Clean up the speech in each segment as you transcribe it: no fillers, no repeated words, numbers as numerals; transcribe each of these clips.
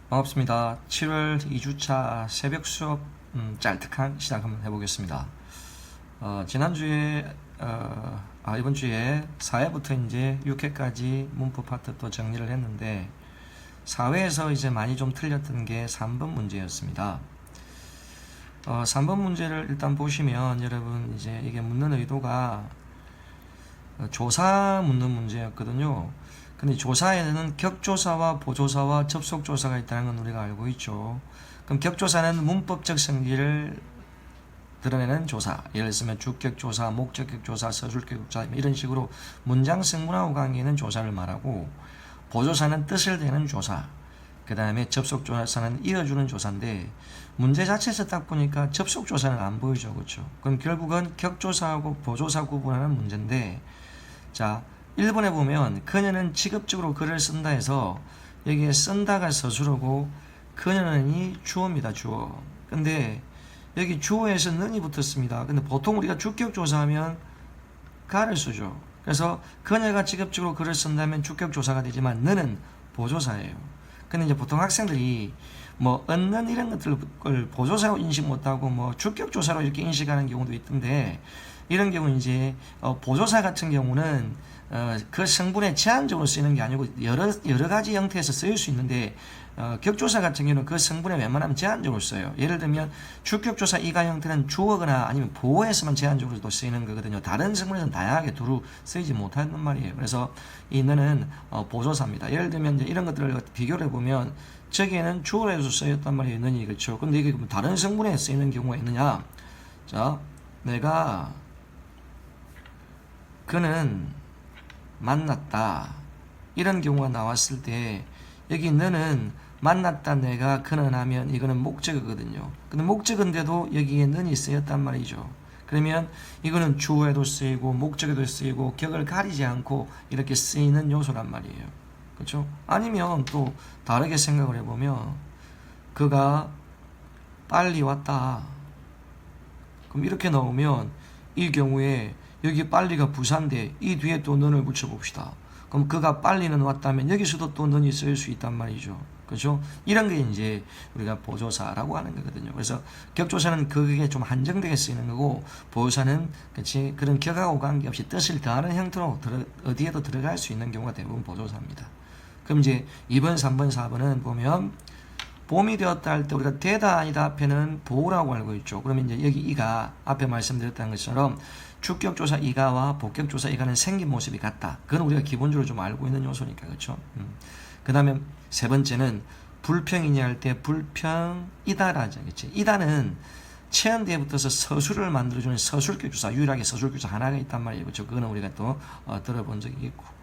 반갑습니다. 7월 2주차 새벽 수업 짤특한 시작 한번 해보겠습니다. 지난주에 이번 주에 4회부터 이제 6회까지 문법 파트 또 정리를 했는데 4회에서 이제 많이 좀 틀렸던 게 3번 문제였습니다. 3번 문제를 일단 보시면 여러분 이제 이게 묻는 의도가 조사 묻는 문제였거든요. 근데 조사에는 격조사와 보조사와 접속조사가 있다는 건 우리가 알고 있죠. 그럼 격조사는 문법적 성질을 드러내는 조사, 예를 들면 주격조사, 목적격조사, 서술격조사 이런 식으로 문장 성분하고 관계있는 조사를 말하고, 보조사는 뜻을 대는 조사, 그 다음에 접속조사는 이어주는 조사인데 문제 자체에서 딱 보니까 접속조사는 안 보이죠. 그렇죠? 그럼 결국은 격조사하고 보조사 구분하는 문제인데, 자 1번에 보면 그녀는 직업적으로 글을 쓴다 해서 여기에 쓴다가 서술어고 그녀는이 주어입니다. 주어. 근데 여기 주어에서 는이 붙었습니다. 근데 보통 우리가 주격조사하면 가를 쓰죠. 그래서 그녀가 직업적으로 글을 쓴다면 주격조사가 되지만 는은 보조사예요. 근데 이제 보통 학생들이 뭐 얻는 이런 것들을 보조사로 인식 못하고 뭐 주격조사로 이렇게 인식하는 경우도 있던데, 이런 경우 이제 보조사 같은 경우는 그 성분에 제한적으로 쓰이는 게 아니고 여러 가지 형태에서 쓰일 수 있는데, 격조사 같은 경우는 그 성분에 웬만하면 제한적으로 써요. 예를 들면 주격조사 이가 형태는 주어거나 아니면 보어에서만 제한적으로 쓰이는 거거든요. 다른 성분에서는 다양하게 두루 쓰이지 못한단 말이에요. 그래서 이 너는 보조사입니다. 예를 들면 이제 이런 것들을 비교를 해보면 저기에는 주어에서 쓰였단 말이에요. 너니. 그렇죠? 근데 이게 다른 성분에 쓰이는 경우가 있느냐? 자, 내가 그는 만났다, 이런 경우가 나왔을 때 여기 너는 만났다, 내가 그는 하면 이거는 목적어거든요. 근데 목적어인데도 여기에 는이 쓰였단 말이죠. 그러면 이거는 주어에도 쓰이고 목적에도 쓰이고 격을 가리지 않고 이렇게 쓰이는 요소란 말이에요. 그렇죠? 아니면 또 다르게 생각을 해보면 그가 빨리 왔다, 그럼 이렇게 나오면 이 경우에 여기 빨리가 부사인데 이 뒤에 또 는을 붙여봅시다. 그럼 그가 빨리는 왔다면 여기서도 또 는이 쓰일 수 있단 말이죠. 그렇죠? 이런 게 이제 우리가 보조사라고 하는 거거든요. 그래서 격조사는 그게 좀 한정되게 쓰이는 거고, 보조사는 그치 그런 격하고 관계없이 뜻을 더하는 형태로 어디에도 들어갈 수 있는 경우가 대부분 보조사입니다. 그럼 이제 2번, 3번, 4번은 보면 봄이 되었다 할 때 우리가 되다 아니다 앞에는 보라고 알고 있죠. 그러면 이제 여기 이가 앞에 말씀드렸던 것처럼 주격조사 이가와 복격조사 이가는 생긴 모습이 같다. 그건 우리가 기본적으로 좀 알고 있는 요소니까. 그렇죠? 그 다음에 세 번째는 불평이냐 할 때 불평이다라죠. 그렇지? 이다는 체언 뒤에 붙어서 서술을 만들어주는 서술격조사, 유일하게 서술격조사 하나가 있단 말이에요. 그렇죠? 그거는 우리가 또 들어본 적이 있고.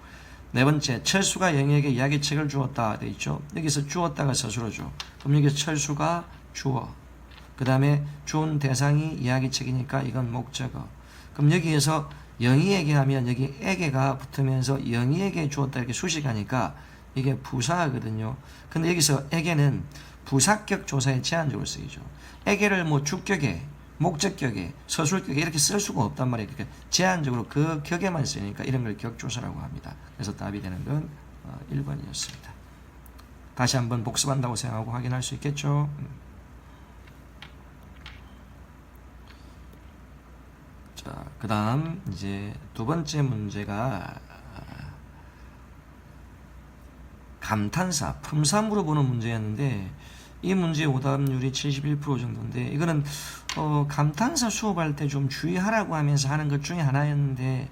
네 번째, 철수가 영희에게 이야기책을 주었다 돼 있죠. 여기서 주었다가 서술어죠. 그럼 여기 철수가 주어, 그 다음에 준 대상이 이야기책이니까 이건 목적어. 그럼 여기에서 영희에게 하면 여기 에게가 붙으면서 영희에게 주었다 이렇게 수식하니까 이게 부사거든요. 근데 여기서 에게는 부사격 조사에 제한적으로 쓰이죠. 에게를 뭐 주격에, 목적격에, 서술격에 이렇게 쓸 수가 없단 말이에요. 그러니까 제한적으로 그 격에만 쓰니까 이런 걸 격조사라고 합니다. 그래서 답이 되는 건 1번이었습니다. 다시 한번 복습한다고 생각하고 확인할 수 있겠죠. 자, 그 다음 이제 두 번째 문제가 감탄사, 품사 물어보는 문제였는데 이 문제의 오답률이 71% 정도인데, 이거는 감탄사 수업할 때 좀 주의하라고 하면서 하는 것 중에 하나였는데,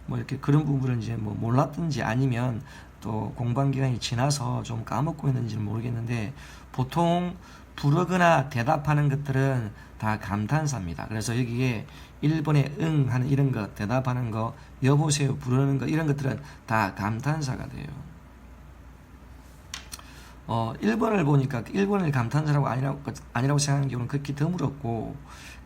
뭐 이렇게 그런 부분을 이제 뭐 몰랐든지 아니면 또 공부한 기간이 지나서 좀 까먹고 있는지는 모르겠는데, 보통 부르거나 대답하는 것들은 다 감탄사입니다. 그래서 여기에 1번에 응 하는 이런 거, 대답하는 거, 여보세요 부르는 거, 이런 것들은 다 감탄사가 돼요. 1번을 보니까 1번을 감탄사라고 아니라고 생각하는 경우는 그렇게 드물었고,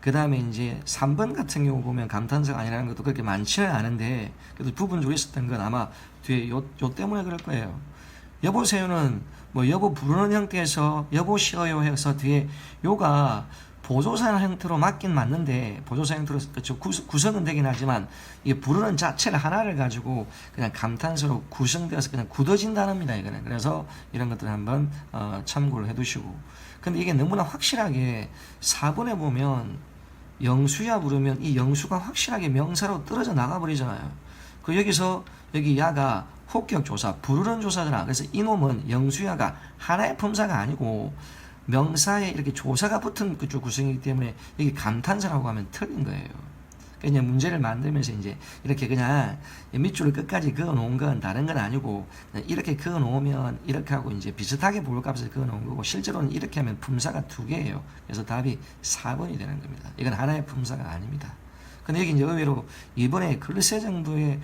그 다음에 이제 3번 같은 경우 보면 감탄사가 아니라는 것도 그렇게 많지는 않은데, 그래도 부분적으로 있었던 건 아마 뒤에 요 때문에 그럴 거예요. 여보세요는 뭐 여보 부르는 형태에서 여보시어요 해서 뒤에 요가 보조사 형태로 맞긴 맞는데 보조사 형태로 그렇죠. 구성은 되긴 하지만 이게 부르는 자체를 하나를 가지고 그냥 감탄사로 구성되어서 그냥 굳어진 단어입니다. 이거는. 그래서 이런 것들 한번 참고를 해두시고. 근데 이게 너무나 확실하게 4번에 보면 영수야 부르면 이 영수가 확실하게 명사로 떨어져 나가버리잖아요. 그 여기서 여기 야가 혹격 조사, 부르는 조사잖아. 그래서 이놈은 영수야가 하나의 품사가 아니고 명사에 이렇게 조사가 붙은 그쪽 구성이기 때문에 여기 감탄사라고 하면 틀린 거예요. 그러니까 문제를 만들면서 이제 이렇게 그냥 밑줄을 끝까지 그어 놓은 건 다른 건 아니고 이렇게 그어 놓으면 이렇게 하고 이제 비슷하게 볼 값을 그어 놓은 거고 실제로는 이렇게 하면 품사가 2개예요. 그래서 답이 4번이 되는 겁니다. 이건 하나의 품사가 아닙니다. 근데 여기 이제 의외로 이번에 글쎄 정도의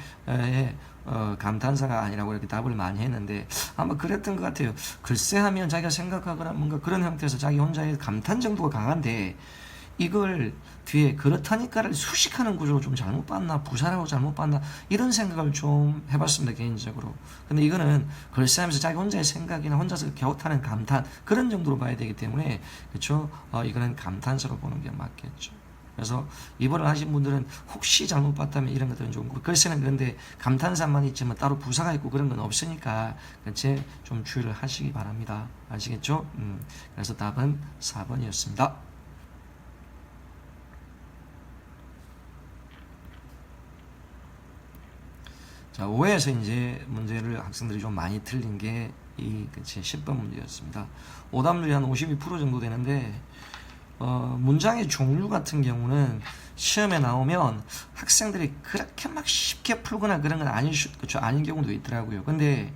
감탄사가 아니라고 이렇게 답을 많이 했는데 아마 그랬던 것 같아요. 글쎄 하면 자기가 생각하거나 뭔가 그런 형태에서 자기 혼자의 감탄 정도가 강한데 이걸 뒤에 그렇다니까를 수식하는 구조로 좀 잘못 봤나 부사라고 잘못 봤나 이런 생각을 좀 해봤습니다. 개인적으로. 근데 이거는 글쎄 하면서 자기 혼자의 생각이나 혼자서 갸웃하는 감탄 그런 정도로 봐야 되기 때문에 그렇죠. 이거는 감탄사로 보는 게 맞겠죠. 그래서 입어를 하신 분들은 혹시 잘못 봤다면 이런 것들은 좀 글쎄는 그런데 감탄사만 있지만 따로 부사가 있고 그런 건 없으니까 그치? 좀 주의를 하시기 바랍니다. 아시겠죠? 그래서 답은 4번이었습니다. 자, 5에서 이제 문제를 학생들이 좀 많이 틀린 게 그치 10번 문제였습니다. 오답률이 한 52% 정도 되는데 문장의 종류 같은 경우는 시험에 나오면 학생들이 그렇게 막 쉽게 풀거나 그런 건 그렇죠. 아닌 경우도 있더라고요. 근데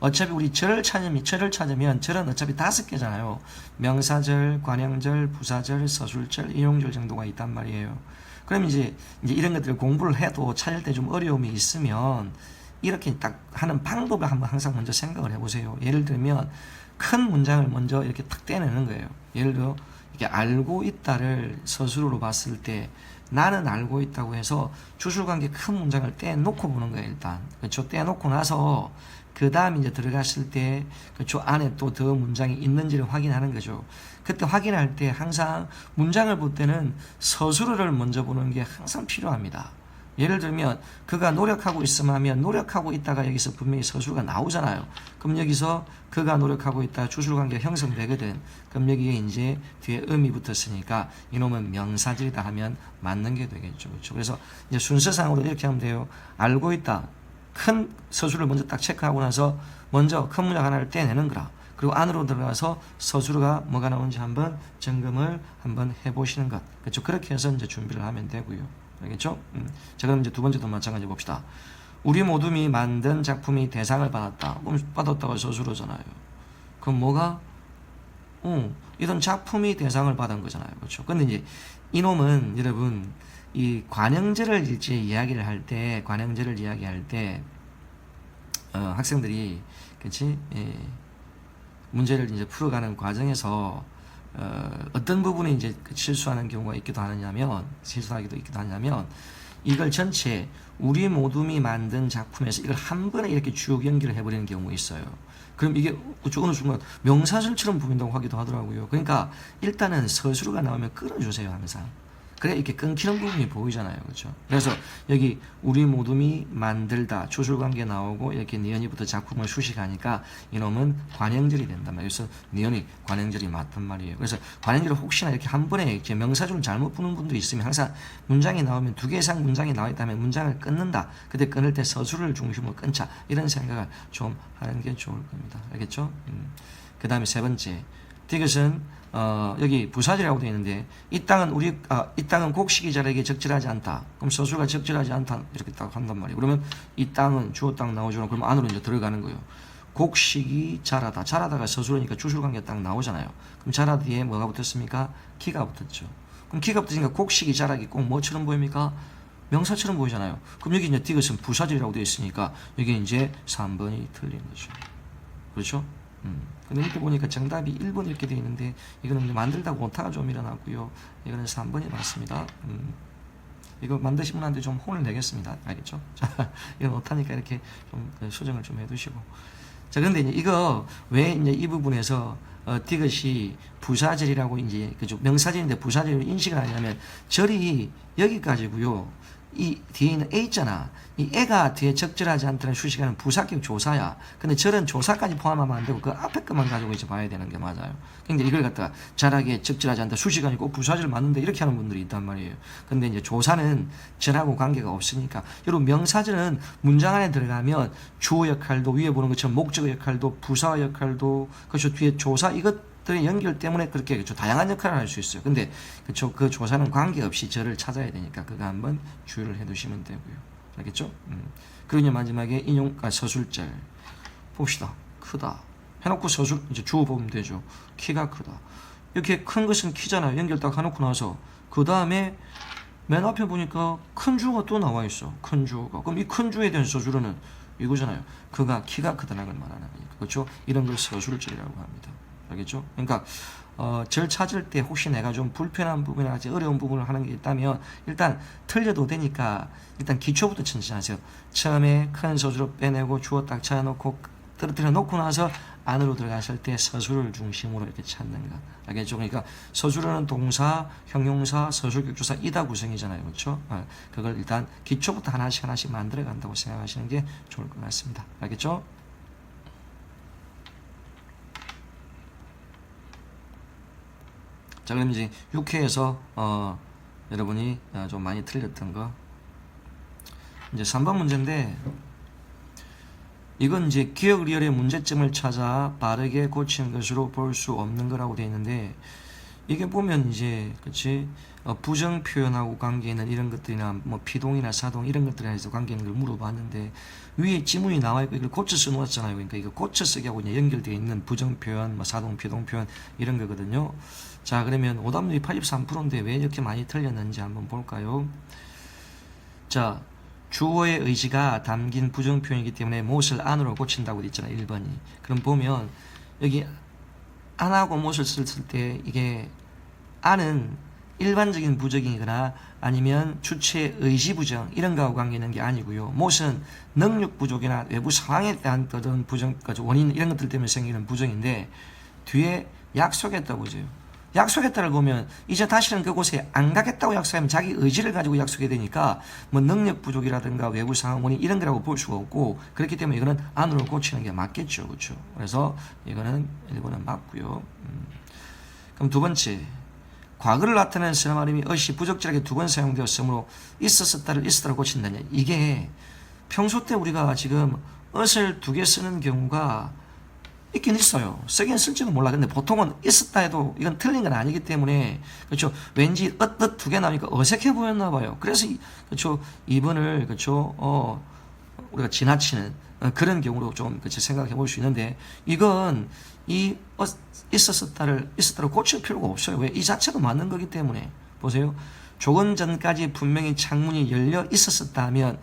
어차피 우리 절을 찾으면 절은 어차피 5개잖아요. 명사절, 관형절, 부사절, 서술절, 인용절 정도가 있단 말이에요. 그럼 이제 이런 것들을 공부를 해도 찾을 때 좀 어려움이 있으면 이렇게 딱 하는 방법을 한번 항상 먼저 생각을 해보세요. 예를 들면 큰 문장을 먼저 이렇게 탁 떼내는 거예요. 예를 들어 이게 알고 있다를 서술어로 봤을 때 나는 알고 있다고 해서 주술관계 큰 문장을 떼놓고 보는 거예요. 일단 그렇죠. 떼놓고 나서 그 다음 이제 들어갔을 때 그렇죠. 안에 또 더 문장이 있는지를 확인하는 거죠. 그때 확인할 때 항상 문장을 볼 때는 서술어를 먼저 보는 게 항상 필요합니다. 예를 들면 그가 노력하고 있으면 하면 노력하고 있다가 여기서 분명히 서술어가 나오잖아요. 그럼 여기서 그가 노력하고 있다 주술관계가 형성되거든. 그럼 여기에 이제 뒤에 음이 붙었으니까 이놈은 명사절이다 하면 맞는 게 되겠죠. 그렇죠? 그래서 이제 순서상으로 이렇게 하면 돼요. 알고 있다. 큰 서술을 먼저 딱 체크하고 나서 먼저 큰 문장 하나를 떼내는 거라. 그리고 안으로 들어가서 서술어가 뭐가 나오는지 한번 점검을 한번 해보시는 것. 그렇죠? 그렇게 해서 이제 준비를 하면 되고요. 알겠죠? 자, 그럼 이제 두 번째도 마찬가지 봅시다. 우리 모둠이 만든 작품이 대상을 받았다. 그럼 받았다고 서술어잖아요. 그럼 뭐가? 이런 작품이 대상을 받은 거잖아요. 그렇죠? 근데 이제 이놈은 여러분 이 관형제를 이제 이야기를 할 때 학생들이 그렇지? 문제를 이제 풀어가는 과정에서 어떤 부분에 이제 실수하는 경우가 있기도 하냐면 이걸 전체 우리 모둠이 만든 작품에서 이걸 한 번에 이렇게 쭉 연결을 해버리는 경우가 있어요. 그럼 이게 어느 순간 명사절처럼 보인다고 하기도 하더라고요. 그러니까 일단은 서술어가 나오면 끊어주세요 항상. 그래 이렇게 끊기는 부분이 보이잖아요. 그렇죠? 그래서 여기 우리 모둠이 만들다 주술관계 나오고 이렇게 니은이부터 작품을 수식하니까 이놈은 관형절이 된단 말이에요. 그래서 니은이 관형절이 맞단 말이에요. 그래서 관형절을 혹시나 이렇게 한 번에 이렇게 명사줄을 잘못 푸는 분들이 있으면 항상 문장이 나오면 2개 이상 문장이 나와 있다면 문장을 끊는다. 그때 끊을 때 서술을 중심으로 끊자. 이런 생각을 좀 하는 게 좋을 겁니다. 알겠죠? 그 다음에 세 번째 디귿은 여기 부사절이라고 되어 있는데 이 땅은 곡식이 자라기에 적절하지 않다. 그럼 서술가 적절하지 않다 이렇게 딱 한단 말이에요. 그러면 이 땅은 주어 땅 나오죠. 그럼 안으로 이제 들어가는 거예요. 곡식이 자라다가 서술어니까 주술관계 딱 나오잖아요. 그럼 자라 뒤에 뭐가 붙었습니까? 키가 붙었죠. 그럼 키가 붙으니까 곡식이 자라기 꼭 뭐처럼 보입니까? 명사처럼 보이잖아요. 그럼 여기 이제 디귿은 부사절이라고 되어 있으니까 여기 이제 3번이 틀린 거죠. 그렇죠? 근데 이렇게 보니까 정답이 1번 이렇게 되어 있는데 이거는 만들다가 오타가 좀 일어났고요. 이거는 3번이 맞습니다. 이거 만드신 분한테 좀 혼을 내겠습니다. 알겠죠? 자, 이건 오타니까 이렇게 좀 수정을 좀 해두시고. 자, 근데 이제 이거 왜 이제 이 부분에서 디귿이 부사절이라고 이제 그죠 명사절인데 부사절로 인식을 하냐면 절이 여기까지고요. 이 뒤에 있는 애 있잖아. 이 애가 뒤에 적절하지 않다는 수식어는 부사격 조사야. 근데 절은 조사까지 포함하면 안 되고 그 앞에 것만 가지고 이제 봐야 되는 게 맞아요. 근데 이걸 갖다가 잘하게 적절하지 않다. 수식어는 꼭 부사절 맞는데 이렇게 하는 분들이 있단 말이에요. 근데 이제 조사는 절하고 관계가 없으니까. 여러분 명사절은 문장 안에 들어가면 주어 역할도 위에 보는 것처럼 목적어 역할도 부사 역할도 그렇죠. 뒤에 조사 이것들의 연결 때문에 그렇게 그렇죠. 다양한 역할을 할 수 있어요. 근데 그렇죠. 그 조사는 관계없이 절을 찾아야 되니까 그거 한번 주의를 해두시면 되고요. 알겠죠? 그리고 마지막에 서술절 봅시다. 크다 해놓고 서술 이제 주어 보면 되죠. 키가 크다. 이렇게 큰 것은 키잖아요. 연결 딱 해놓고 나서 그 다음에 맨 앞에 보니까 큰 주어가 또 나와 있어. 큰 주어가. 그럼 이 큰 주어에 대한 서술어는 이거잖아요. 그가 키가 크다는 걸 말하는 거니까. 그렇죠? 이런 걸 서술절이라고 합니다. 알겠죠? 그러니까 절 찾을 때 혹시 내가 좀 불편한 부분이나 어려운 부분을 하는 게 있다면 일단 틀려도 되니까 일단 기초부터 천천하세요. 처음에 큰 서술어 빼내고 주어 딱 찾아놓고 떨어뜨려 놓고 나서 안으로 들어가실 때 서술을 중심으로 이렇게 찾는 것. 알겠죠? 그러니까 서술어는 동사, 형용사, 서술격조사 이다 구성이잖아요. 그렇죠? 그걸 일단 기초부터 하나씩 만들어 간다고 생각하시는 게 좋을 것 같습니다. 알겠죠? 자, 그럼 이제 6회에서 여러분이 좀 많이 틀렸던 거 이제 3번 문제인데 이건 이제 기억 리얼의 문제점을 찾아 빠르게 고치는 것으로 볼 수 없는 거라고 되어 있는데 이게 보면 이제 그치 부정 표현하고 관계 있는 이런 것들이나 뭐 피동이나 사동 이런 것들에 대해서 관계 있는 걸 물어봤는데 위에 지문이 나와 있고 이걸 고쳐 놓았잖아요. 그러니까 이거 고쳐 쓰기하고 이제 연결되어 있는 부정 표현, 뭐 사동, 피동 표현 이런 거거든요. 자, 그러면 오답률이 83%인데 왜 이렇게 많이 틀렸는지 한번 볼까요? 자, 주어의 의지가 담긴 부정 표현이기 때문에 못을 안으로 고친다고 돼 있잖아요. 1번이. 그럼 보면 여기 안하고 못을 쓸 때 이게 안은 일반적인 부정이거나 아니면 주체의 의지 부정 이런 거하고 관계 있는 게 아니고요. 못은 능력 부족이나 외부 상황에 대한 어떤 부정, 원인 이런 것들 때문에 생기는 부정인데 뒤에 약속했다고 보죠. 약속했다를 보면 이제 다시는 그곳에 안 가겠다고 약속하면 자기 의지를 가지고 약속해야 되니까 뭐 능력 부족이라든가 외부 상황 원인 이런 거라고 볼 수가 없고 그렇기 때문에 이거는 안으로 고치는 게 맞겠죠. 그렇죠? 그래서 이거는 1번은 맞고요. 그럼 두 번째 과거를 나타내는 쓰나마름이 어시 부적절하게 두 번 사용되었으므로 있었다를 있었다로 고친다냐. 이게 평소 때 우리가 지금 엇을 두 개 쓰는 경우가 있긴 있어요. 쓰긴 쓸지도 몰라. 근데 보통은 있었다 해도 이건 틀린 건 아니기 때문에 그렇죠. 왠지 엇 두 개 나오니까 어색해 보였나 봐요. 그래서 그렇죠. 2번을 그렇죠. 우리가 지나치는 그런 경우로 좀 그렇죠. 생각해 볼 수 있는데 이건 이 있었다를 고칠 필요가 없어요. 왜? 이 자체도 맞는 거기 때문에. 보세요. 조금 전까지 분명히 창문이 열려 있었다면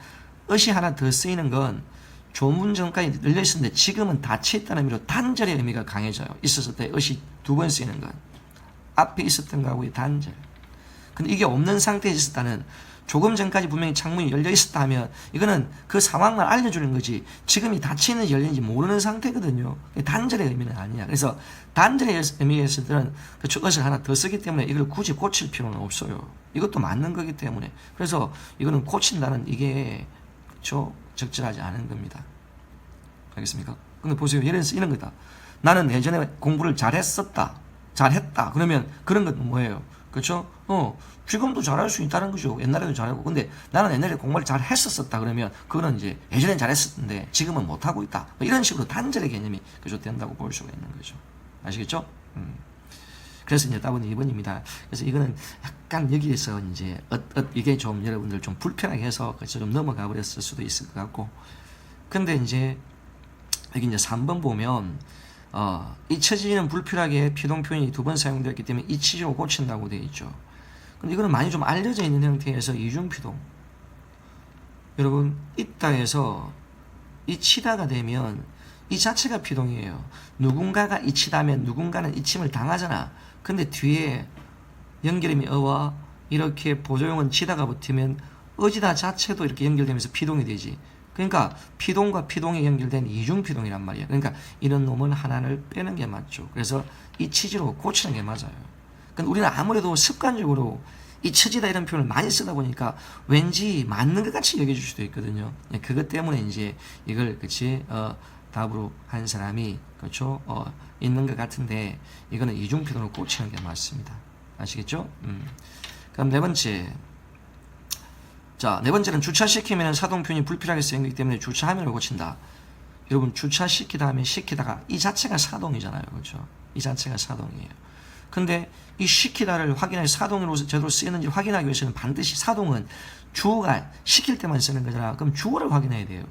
엇이 하나 더 쓰이는 건 조문 전까지 열려 있었는데 지금은 닫혀 있다는 의미로 단절의 의미가 강해져요. 있었을 때 엇이 두 번 쓰이는 건 앞에 있었던 거하고의 단절. 근데 이게 없는 상태에 있었다는 조금 전까지 분명히 창문이 열려 있었다 하면 이거는 그 상황만 알려주는 거지 지금이 닫혀 있는지 열리는지 모르는 상태거든요. 단절의 의미는 아니야. 그래서 단절의 의미에 있을 때는 그 엇을 하나 더 쓰기 때문에 이걸 굳이 고칠 필요는 없어요. 이것도 맞는 거기 때문에. 그래서 이거는 고친다는 이게 그렇죠? 적절하지 않은 겁니다. 알겠습니까? 근데 보세요. 예를 들어서 이런 거다. 나는 예전에 공부를 잘했다. 그러면 그런 건 뭐예요? 그렇죠? 지금도 잘할 수 있다는 거죠. 옛날에도 잘하고. 근데 나는 옛날에 공부를 잘했었다. 그러면 그거는 이제 예전엔 잘했었는데 지금은 못하고 있다. 뭐 이런 식으로 단절의 개념이 그죠? 된다고 볼 수가 있는 거죠. 아시겠죠? 그래서 이제 답은 2번입니다. 그래서 이거는 약간 여기에서 이제 이게 좀 여러분들 좀 불편하게 해서 그래서 좀 넘어가 버렸을 수도 있을 것 같고. 근데 이제 여기 이제 3번 보면 잊혀지는 불필요하게 피동 표현이 두 번 사용되었기 때문에 잊히고 고친다고 되어 있죠. 근데 이거는 많이 좀 알려져 있는 형태에서 이중 피동. 여러분 있다 해서 잊히다가 되면 이 자체가 피동이에요. 누군가가 잊히다면 누군가는 잊힘을 당하잖아. 근데 뒤에 연결음이 어와 이렇게 보조용은 치다가 붙으면 어지다 자체도 이렇게 연결되면서 피동이 되지. 그러니까 피동과 피동이 연결된 이중피동이란 말이에요. 그러니까 이런 놈을 하나를 빼는 게 맞죠. 그래서 이 치지로 고치는 게 맞아요. 근데 우리는 아무래도 습관적으로 이 처지다 이런 표현을 많이 쓰다 보니까 왠지 맞는 것 같이 여겨질 수도 있거든요. 그것 때문에 이제 이걸 그치 답으로 한 사람이 그렇죠 있는 것 같은데 이거는 이중피동을 고치는 게 맞습니다. 아시겠죠? 그럼 네 번째. 자, 네 번째는 주차시키면 사동표현이 불필요하게 쓰이기 때문에 주차하면을 고친다. 여러분 주차시키다 하면 시키다가 이 자체가 사동이잖아요. 그렇죠? 이 자체가 사동이에요. 근데 이 시키다를 확인해 사동으로 제대로 쓰이는지 확인하기 위해서는 반드시 사동은 주어가 시킬 때만 쓰는 거잖아. 그럼 주어를 확인해야 돼요.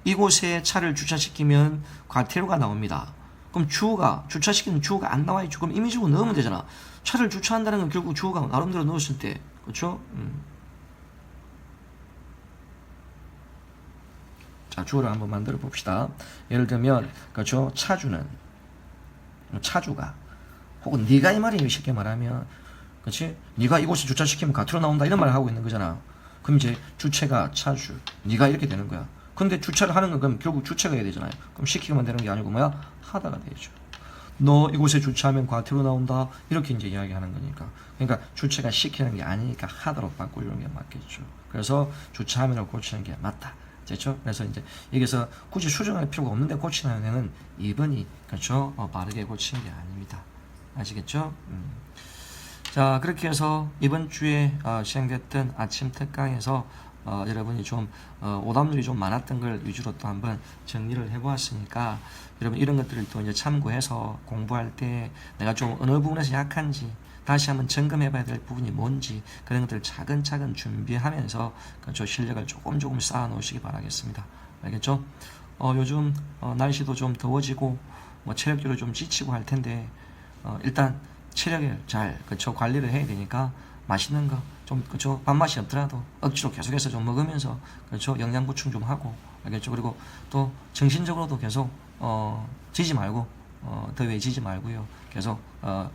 이곳에 차를 주차시키면 과태료가 나옵니다. 그럼 주어가 주차시키는 주어가 안 나와 있죠. 그럼 이미지로 넣으면 되잖아. 차를 주차한다는 건 결국 주어가 나름대로 넣었을 때 그렇죠? 자, 주어를 한번 만들어 봅시다. 예를 들면 그렇죠? 차주가 혹은 네가 이 말이에요. 쉽게 말하면 그렇지? 네가 이곳에 주차시키면 과태료 나온다 이런 말을 하고 있는 거잖아. 그럼 이제 주체가 차주, 네가 이렇게 되는 거야. 근데 주차를 하는 건 그럼 결국 주체가 해야 되잖아요. 그럼 시키기만 되는 게 아니고 뭐야? 하다가 되죠. 너 이곳에 주차하면 과태료 나온다 이렇게 이제 이야기하는 거니까. 그러니까 주체가 시키는 게 아니니까 하다로 바꾸는 게 맞겠죠. 그래서 주차하면을 고치는 게 맞다. 됐죠? 그래서 이제 여기서 굳이 수정할 필요가 없는데 고치는 데는 2번이 그렇죠? 바르게 고치는 게 아닙니다. 아시겠죠? 자, 그렇게 해서 이번 주에 시행됐던 아침 특강에서 여러분이 좀 오답률이 좀 많았던 걸 위주로 또 한번 정리를 해보았으니까 여러분 이런 것들을 또 이제 참고해서 공부할 때 내가 좀 어느 부분에서 약한지 다시 한번 점검해봐야 될 부분이 뭔지 그런 것들을 차근차근 준비하면서 그 실력을 조금 쌓아 놓으시기 바라겠습니다. 알겠죠? 요즘 날씨도 좀 더워지고 뭐 체력적으로 좀 지치고 할 텐데 일단 체력을 잘 그쵸 관리를 해야 되니까 맛있는 거 좀 그쵸 밥맛이 없더라도 억지로 계속해서 좀 먹으면서 그쵸 영양 보충 좀 하고 알겠죠. 그리고 또 정신적으로도 계속 지지 말고 더위에 지지 말고요. 계속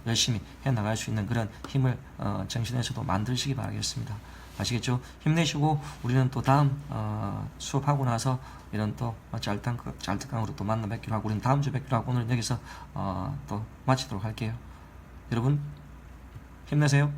열심히 해 나갈 수 있는 그런 힘을 정신에서도 만드시기 바라겠습니다. 아시겠죠? 힘내시고 우리는 또 다음 수업하고 나서 이런 또 짤특강으로 또 만나 뵙기로 하고 우리는 다음 주 뵙기로 하고 오늘 여기서 또 마치도록 할게요. 여러분 힘내세요.